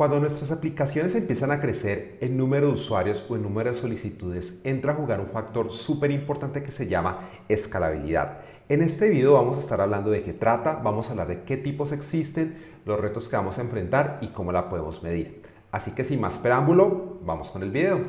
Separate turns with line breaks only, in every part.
Cuando nuestras aplicaciones empiezan a crecer en número de usuarios o en número de solicitudes, entra a jugar un factor súper importante que se llama escalabilidad. En este video vamos a estar hablando de qué trata, vamos a hablar de qué tipos existen, los retos que vamos a enfrentar y cómo la podemos medir. Así que sin más preámbulo, vamos con el video.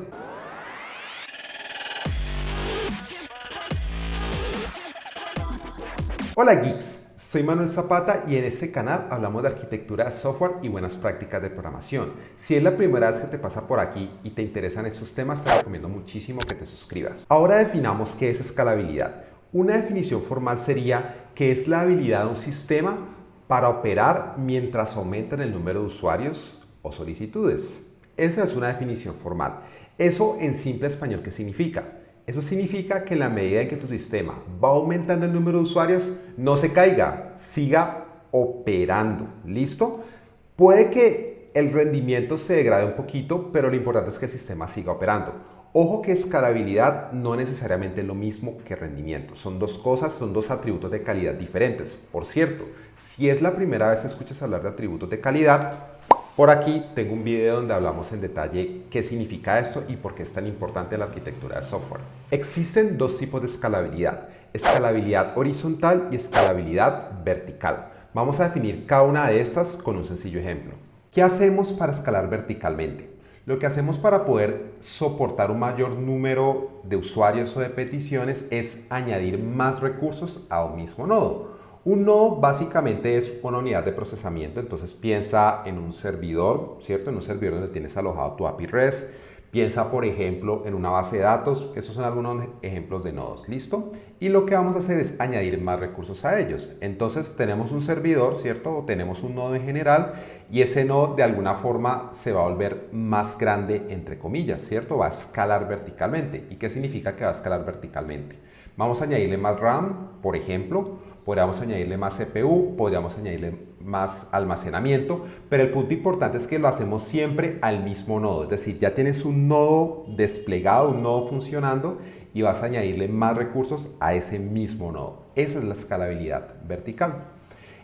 Hola geeks, soy Manuel Zapata y en este canal hablamos de arquitectura de software y buenas prácticas de programación. Si es la primera vez que te pasa por aquí y te interesan estos temas, te recomiendo muchísimo que te suscribas. Ahora definamos qué es escalabilidad. Una definición formal sería que es la habilidad de un sistema para operar mientras aumentan el número de usuarios o solicitudes. Esa es una definición formal. Eso en simple español, ¿qué significa? Eso significa que en la medida en que tu sistema va aumentando el número de usuarios, no se caiga, siga operando. ¿Listo? Puede que el rendimiento se degrade un poquito, pero lo importante es que el sistema siga operando. Ojo que escalabilidad no necesariamente es lo mismo que rendimiento. Son dos cosas, son dos atributos de calidad diferentes. Por cierto, si es la primera vez que escuchas hablar de atributos de calidad, por aquí tengo un video donde hablamos en detalle qué significa esto y por qué es tan importante la arquitectura de software. Existen dos tipos de escalabilidad: escalabilidad horizontal y escalabilidad vertical. Vamos a definir cada una de estas con un sencillo ejemplo. ¿Qué hacemos para escalar verticalmente? Lo que hacemos para poder soportar un mayor número de usuarios o de peticiones es añadir más recursos a un mismo nodo. Un nodo básicamente es una unidad de procesamiento, entonces piensa en un servidor, ¿cierto? En un servidor donde tienes alojado tu API REST. Piensa, por ejemplo, en una base de datos. Esos son algunos ejemplos de nodos, ¿listo? Y lo que vamos a hacer es añadir más recursos a ellos. Entonces tenemos un servidor, ¿cierto? O tenemos un nodo en general y ese nodo de alguna forma se va a volver más grande, entre comillas, ¿cierto? Va a escalar verticalmente. ¿Y qué significa que va a escalar verticalmente? Vamos a añadirle más RAM, por ejemplo. Podríamos añadirle más CPU, podríamos añadirle más almacenamiento, pero el punto importante es que lo hacemos siempre al mismo nodo. Es decir, ya tienes un nodo desplegado, un nodo funcionando y vas a añadirle más recursos a ese mismo nodo. Esa es la escalabilidad vertical.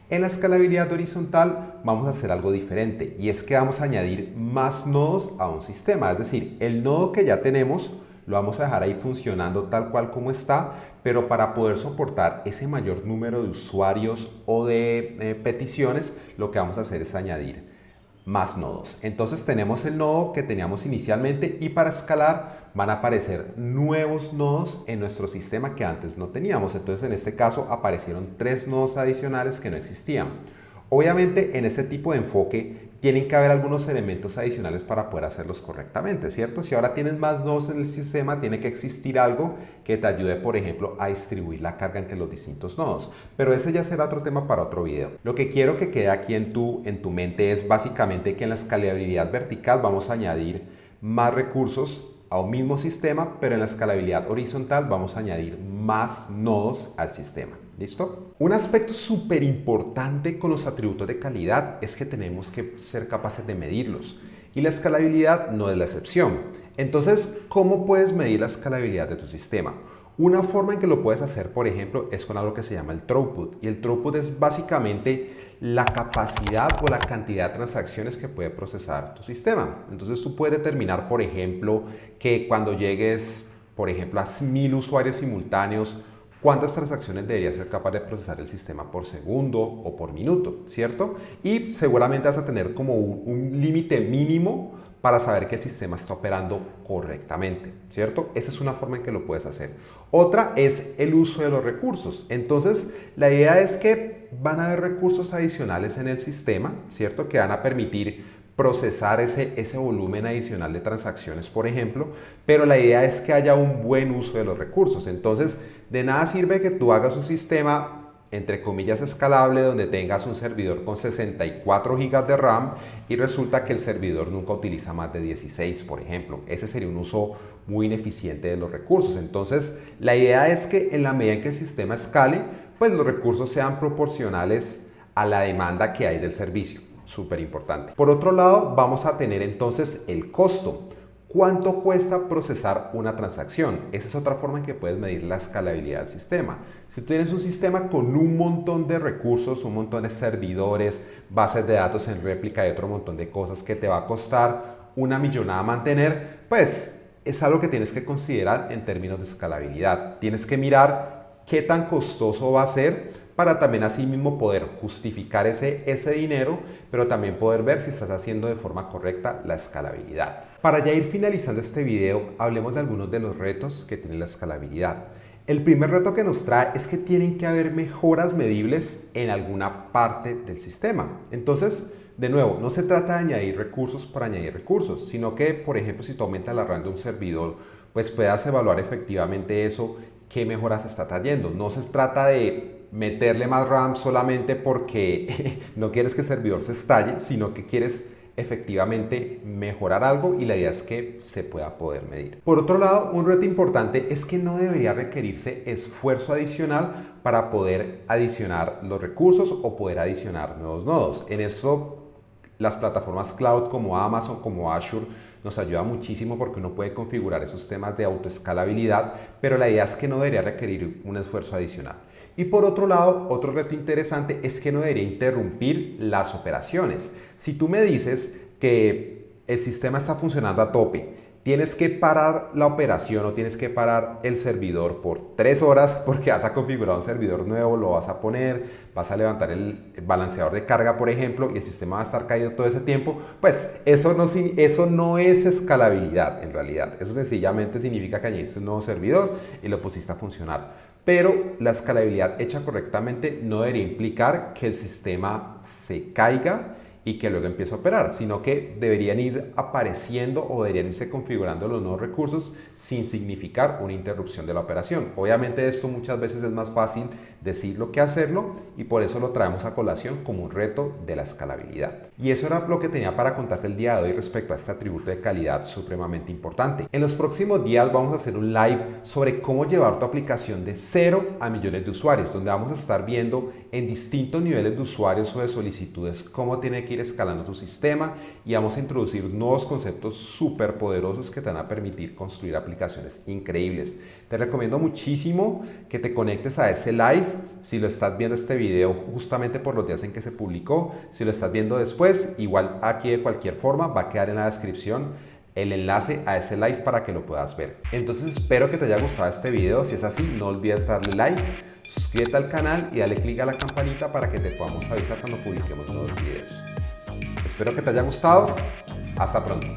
En la escalabilidad horizontal vamos a hacer algo diferente y es que vamos a añadir más nodos a un sistema. Es decir, el nodo que ya tenemos lo vamos a dejar ahí funcionando tal cual como está, pero para poder soportar ese mayor número de usuarios o de peticiones, lo que vamos a hacer es añadir más nodos. Entonces tenemos el nodo que teníamos inicialmente y para escalar van a aparecer nuevos nodos en nuestro sistema que antes no teníamos. Entonces en este caso aparecieron 3 nodos adicionales que no existían. Obviamente en este tipo de enfoque tienen que haber algunos elementos adicionales para poder hacerlos correctamente, ¿cierto? Si ahora tienes más nodos en el sistema, tiene que existir algo que te ayude, por ejemplo, a distribuir la carga entre los distintos nodos. Pero ese ya será otro tema para otro video. Lo que quiero que quede aquí en tu mente es básicamente que en la escalabilidad vertical vamos a añadir más recursos a un mismo sistema, pero en la escalabilidad horizontal vamos a añadir más nodos al sistema. ¿Listo? Un aspecto súper importante con los atributos de calidad es que tenemos que ser capaces de medirlos y la escalabilidad no es la excepción. Entonces, ¿cómo puedes medir la escalabilidad de tu sistema? Una forma en que lo puedes hacer, por ejemplo, es con algo que se llama el throughput, y el throughput es básicamente la capacidad o la cantidad de transacciones que puede procesar tu sistema. Entonces tú puedes determinar, por ejemplo, que cuando llegues, por ejemplo, a 1000 usuarios simultáneos, cuántas transacciones debería ser capaz de procesar el sistema por segundo o por minuto, ¿cierto? Y seguramente vas a tener como un límite mínimo para saber que el sistema está operando correctamente, ¿cierto? Esa es una forma en que lo puedes hacer. Otra es el uso de los recursos. Entonces, la idea es que van a haber recursos adicionales en el sistema, ¿cierto? Que van a permitir procesar ese volumen adicional de transacciones, por ejemplo, pero la idea es que haya un buen uso de los recursos. Entonces, de nada sirve que tú hagas un sistema entre comillas escalable donde tengas un servidor con 64 GB de RAM y resulta que el servidor nunca utiliza más de 16, por ejemplo. Ese sería un uso muy ineficiente de los recursos. Entonces, la idea es que en la medida en que el sistema escale, pues los recursos sean proporcionales a la demanda que hay del servicio. Súper importante. Por otro lado, vamos a tener entonces el costo. ¿Cuánto cuesta procesar una transacción? Esa es otra forma en que puedes medir la escalabilidad del sistema. Si tú tienes un sistema con un montón de recursos, un montón de servidores, bases de datos en réplica y otro montón de cosas que te va a costar una millonada mantener, pues es algo que tienes que considerar en términos de escalabilidad. Tienes que mirar qué tan costoso va a ser para también así mismo poder justificar ese dinero, pero también poder ver si estás haciendo de forma correcta la escalabilidad. Para ya ir finalizando este video, hablemos de algunos de los retos que tiene la escalabilidad. El primer reto que nos trae es que tienen que haber mejoras medibles en alguna parte del sistema. Entonces, de nuevo, no se trata de añadir recursos por añadir recursos, sino que, por ejemplo, si tú aumentas la RAM de un servidor, pues puedas evaluar efectivamente eso, qué mejoras está trayendo. No se trata de meterle más RAM solamente porque no quieres que el servidor se estalle, sino que quieres efectivamente mejorar algo y la idea es que se pueda poder medir. Por otro lado, un reto importante es que no debería requerirse esfuerzo adicional para poder adicionar los recursos o poder adicionar nuevos nodos. En eso las plataformas cloud como Amazon, como Azure, nos ayuda muchísimo porque uno puede configurar esos temas de autoescalabilidad, pero la idea es que no debería requerir un esfuerzo adicional. Y por otro lado, otro reto interesante es que no debería interrumpir las operaciones. Si tú me dices que el sistema está funcionando a tope, tienes que parar la operación o tienes que parar el servidor por 3 horas porque vas a configurar un servidor nuevo, lo vas a poner, vas a levantar el balanceador de carga, por ejemplo, y el sistema va a estar caído todo ese tiempo, pues eso no es escalabilidad en realidad. Eso sencillamente significa que añadiste un nuevo servidor y lo pusiste a funcionar. Pero la escalabilidad hecha correctamente no debería implicar que el sistema se caiga y que luego empiece a operar, sino que deberían ir apareciendo o deberían irse configurando los nuevos recursos sin significar una interrupción de la operación. Obviamente esto muchas veces es más fácil decirlo que hacerlo y por eso lo traemos a colación como un reto de la escalabilidad. Y eso era lo que tenía para contarte el día de hoy respecto a este atributo de calidad supremamente importante. En los próximos días vamos a hacer un live sobre cómo llevar tu aplicación de 0 a millones de usuarios, donde vamos a estar viendo en distintos niveles de usuarios o de solicitudes cómo tiene que ir escalando tu sistema y vamos a introducir nuevos conceptos súper poderosos que te van a permitir construir aplicaciones increíbles. Te recomiendo muchísimo que te conectes a ese live si lo estás viendo este video justamente por los días en que se publicó. Si lo estás viendo después, igual aquí de cualquier forma va a quedar en la descripción el enlace a ese live para que lo puedas ver. Entonces espero que te haya gustado este video. Si es así, no olvides darle like, suscríbete al canal y dale click a la campanita para que te podamos avisar cuando publiquemos nuevos videos. Espero que te haya gustado. Hasta pronto.